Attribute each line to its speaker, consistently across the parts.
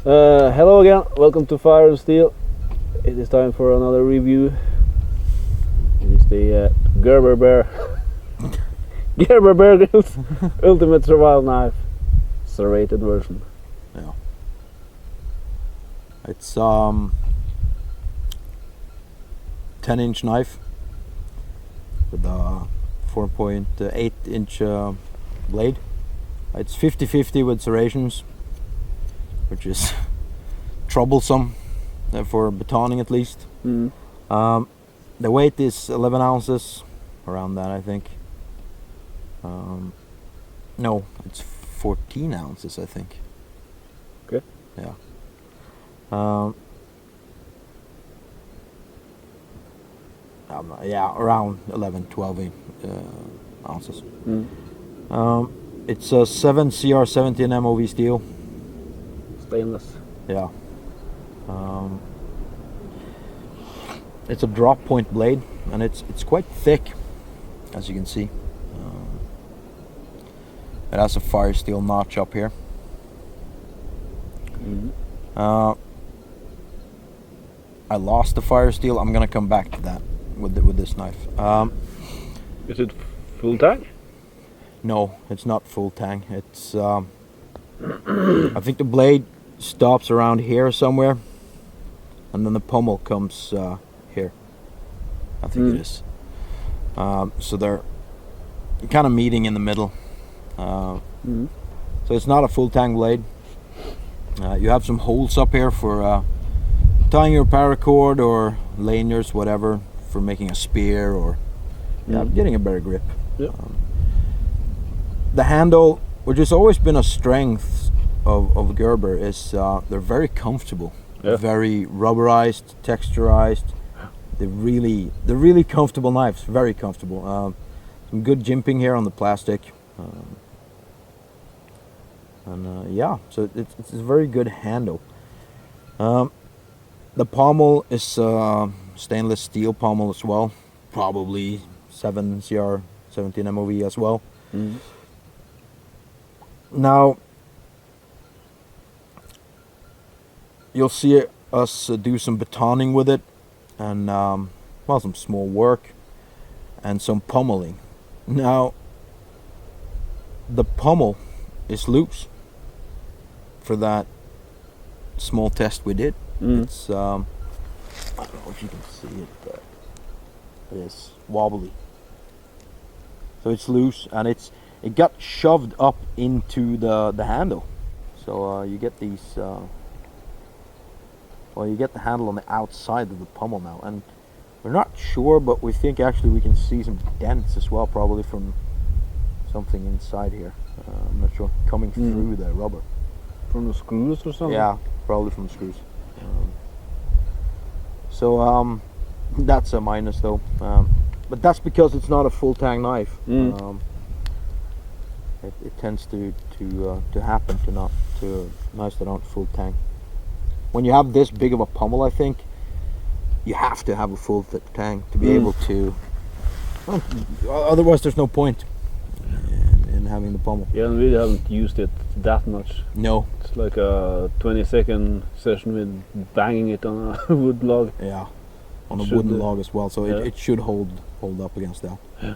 Speaker 1: Hello again, welcome to Fire and Steel. It is time for another review. It is the Gerber Bear Gerber Bear Grylls Ultimate Survival Knife Serrated version.
Speaker 2: Yeah. It's 10-inch knife with a 4.8-inch blade. It's 50-50 with serrations, which is troublesome for batoning at least. The weight is 11 ounces, around that I think. No, it's 14 ounces I think.
Speaker 1: Okay.
Speaker 2: Yeah. Yeah, around 11, 12 ounces. It's a 7 CR17 MOV steel.
Speaker 1: Stainless.
Speaker 2: Yeah. It's a drop point blade, and it's quite thick, as you can see. It has a fire steel notch up here. I lost the fire steel. I'm gonna come back to that with this knife.
Speaker 1: Is it full tang?
Speaker 2: No, it's not full tang. It's I think the blade stops around here somewhere, and then the pommel comes here. I think it is. So they're kind of meeting in the middle. So it's not a full tang blade. You have some holes up here for tying your paracord or lanyards, whatever, for making a spear or getting a better grip.
Speaker 1: Yep.
Speaker 2: The handle, which has always been a strength of Gerber, is they're very comfortable.
Speaker 1: Yeah.
Speaker 2: Very rubberized, texturized. They're really comfortable knives. Very comfortable. Some good jimping here on the plastic. Yeah, so it's a very good handle. The pommel is stainless steel pommel as well, probably 7 CR17 MOV as well. Now you'll see us do some batoning with it, and well, some small work and some pommeling. Now the pommel is loose for that small test we did. It's I don't know if you can see it, but it is wobbly. So it's loose, and it got shoved up into the handle. So you get these you get the handle on the outside of the pommel now, and we're not sure, but we think actually we can see some dents as well, probably from something inside here. I'm not sure, coming through the rubber.
Speaker 1: From the screws or something?
Speaker 2: Yeah, probably from the screws. So that's a minus though. But that's because it's not a full tang knife. It tends to happen to knives that aren't full tang. When you have this big of a pommel, I think you have to have a full tang to be able to. Well, otherwise, there's no point in having the pommel.
Speaker 1: Yeah, and we haven't used it that much.
Speaker 2: No.
Speaker 1: It's like a 20-second session with banging it on a wood log.
Speaker 2: Yeah, on a wooden log as well, so it should hold up against that.
Speaker 1: Yeah.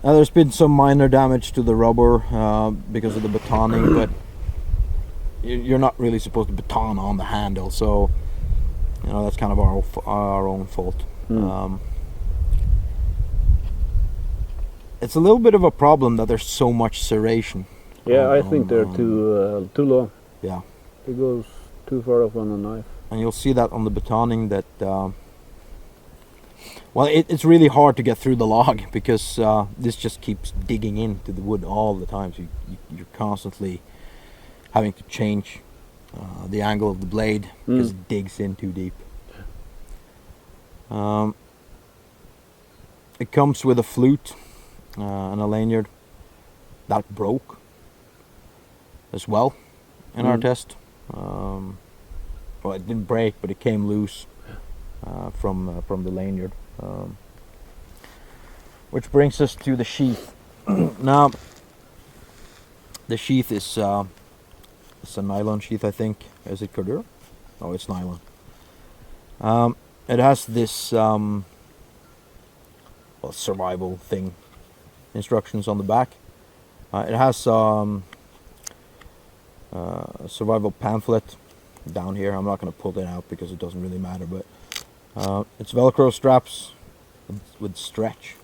Speaker 2: There's been some minor damage to the rubber because of the batoning, but you're not really supposed to baton on the handle, so that's kind of our own fault. It's a little bit of a problem that there's so much serration.
Speaker 1: Yeah, I think they're too long.
Speaker 2: Yeah,
Speaker 1: It goes too far up on a knife.
Speaker 2: and you'll see that on the batoning that well, it's really hard to get through the log because this just keeps digging into the wood all the time. So you're constantly having to change the angle of the blade because it digs in too deep. It comes with a flute and a lanyard that broke as well in our test. Well, it didn't break, but it came loose from the lanyard. Which brings us to the sheath. Now, the sheath is It's a nylon sheath, I think. Is it Gerber? Oh, it's nylon. It has this well, survival thing instructions on the back. It has a survival pamphlet down here. I'm not going to pull it out because it doesn't really matter, but it's Velcro straps with stretch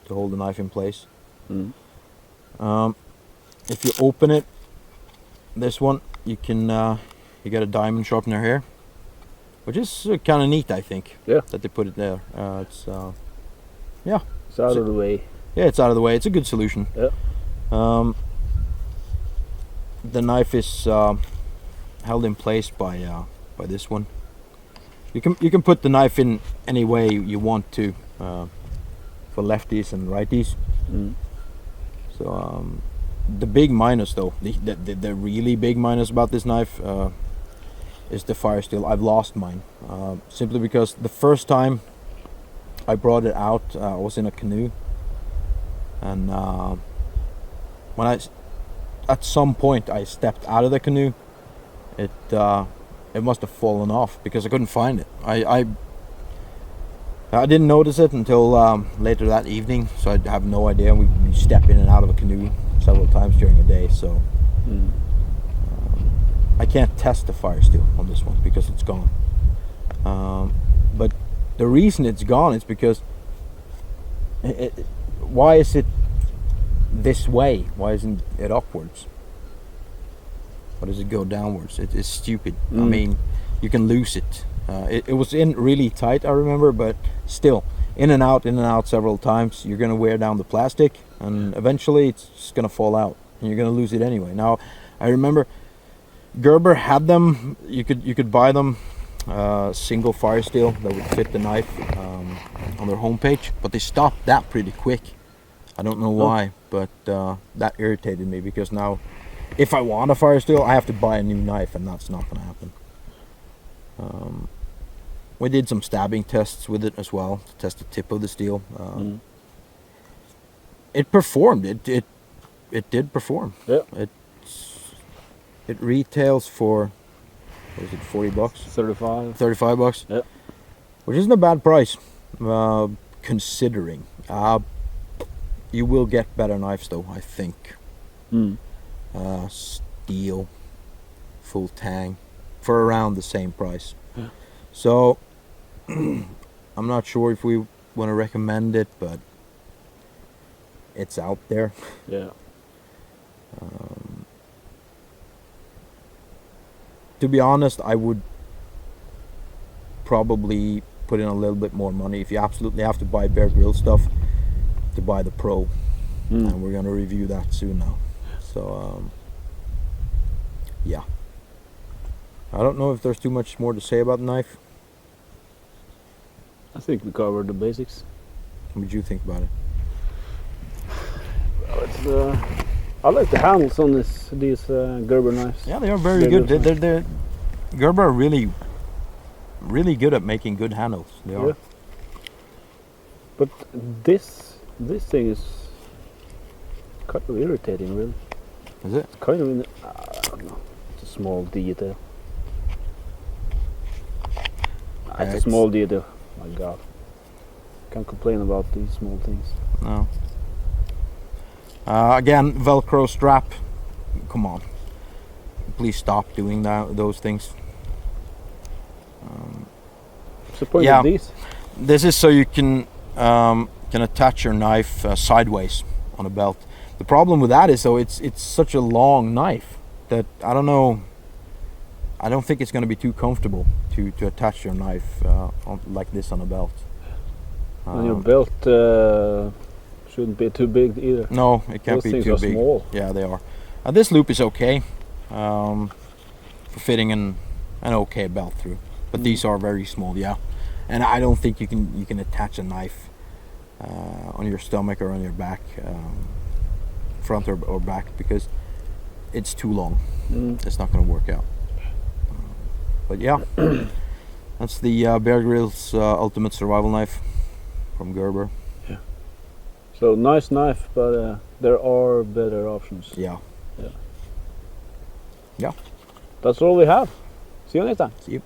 Speaker 2: to hold the knife in place.
Speaker 1: Mm.
Speaker 2: If you open it, this one, you can you get a diamond sharpener here, which is kind of neat, I think.
Speaker 1: Yeah.
Speaker 2: That they put it there. It's
Speaker 1: It's out of the way.
Speaker 2: yeah, it's out of the way. It's a good solution.
Speaker 1: Yeah.
Speaker 2: The knife is held in place by this one. You can put the knife in any way you want to, for lefties and righties.
Speaker 1: Mm.
Speaker 2: So the big minus, though, the really big minus about this knife is the fire steel. I've lost mine simply because the first time I brought it out, I was in a canoe, and when at some point I stepped out of the canoe, it must have fallen off because I couldn't find it. I didn't notice it until later that evening, so I have no idea. We step in and out of a canoe several times during the day, so I can't test the fire steel on this one because it's gone. But the reason it's gone is because why is it this way? Why isn't it upwards? Why does it go downwards? It is stupid. I mean, you can lose it. It was in really tight, I remember, but still, in and out several times. You're gonna wear down the plastic, and eventually it's just gonna fall out, and you're gonna lose it anyway. Now, I remember Gerber had them. You could buy them single fire steel that would fit the knife on their homepage, but they stopped that pretty quick. I don't know why, but that irritated me because now, if I want a fire steel, I have to buy a new knife, and that's not gonna happen. We did some stabbing tests with it as well to test the tip of the steel. It performed. It did perform.
Speaker 1: Yeah.
Speaker 2: It retails for, what is it, $40?
Speaker 1: 35.
Speaker 2: $35.
Speaker 1: Yeah.
Speaker 2: Which isn't a bad price, considering. You will get better knives though, I think. Steel, full tang, for around the same price.
Speaker 1: Yeah.
Speaker 2: So I'm not sure if we want to recommend it, but it's out there.
Speaker 1: Yeah.
Speaker 2: To be honest, I would probably put in a little bit more money if you absolutely have to buy Bear Grylls stuff, to buy the Pro. And we're gonna review that soon now. So yeah, I don't know if there's too much more to say about the knife.
Speaker 1: I think we covered the basics.
Speaker 2: What did you think about it?
Speaker 1: Well, it's, I like the handles on these Gerber knives.
Speaker 2: Yeah, they are very
Speaker 1: They're
Speaker 2: good.
Speaker 1: good.
Speaker 2: They're Gerber are really good at making good handles. They are.
Speaker 1: Yeah. But this thing is kind of irritating, really.
Speaker 2: Is it?
Speaker 1: It's kind of I don't know. It's a small detail. It's a small detail. My God. Can't complain about these small things.
Speaker 2: No. Again, Velcro strap. Come on. Please stop doing those things.
Speaker 1: What's the point
Speaker 2: Yeah.
Speaker 1: of these?
Speaker 2: This is so you can attach your knife sideways on a belt. The problem with that is, though, it's such a long knife that I don't know. I don't think it's going to be too comfortable to attach your knife like this on a belt.
Speaker 1: And your belt shouldn't be too big either.
Speaker 2: No, it can't
Speaker 1: Those
Speaker 2: be
Speaker 1: things
Speaker 2: too
Speaker 1: are
Speaker 2: big.
Speaker 1: small.
Speaker 2: Yeah, they are. This loop is okay for fitting an okay belt through, but these are very small. Yeah, and I don't think you can attach a knife on your stomach or on your back, front or back, because it's too long. It's not going to work out. But yeah, that's the Bear Grylls Ultimate Survival Knife from Gerber.
Speaker 1: Yeah. So nice knife, but there are better options.
Speaker 2: Yeah.
Speaker 1: Yeah.
Speaker 2: Yeah.
Speaker 1: That's all we have. See you next time.
Speaker 2: See you.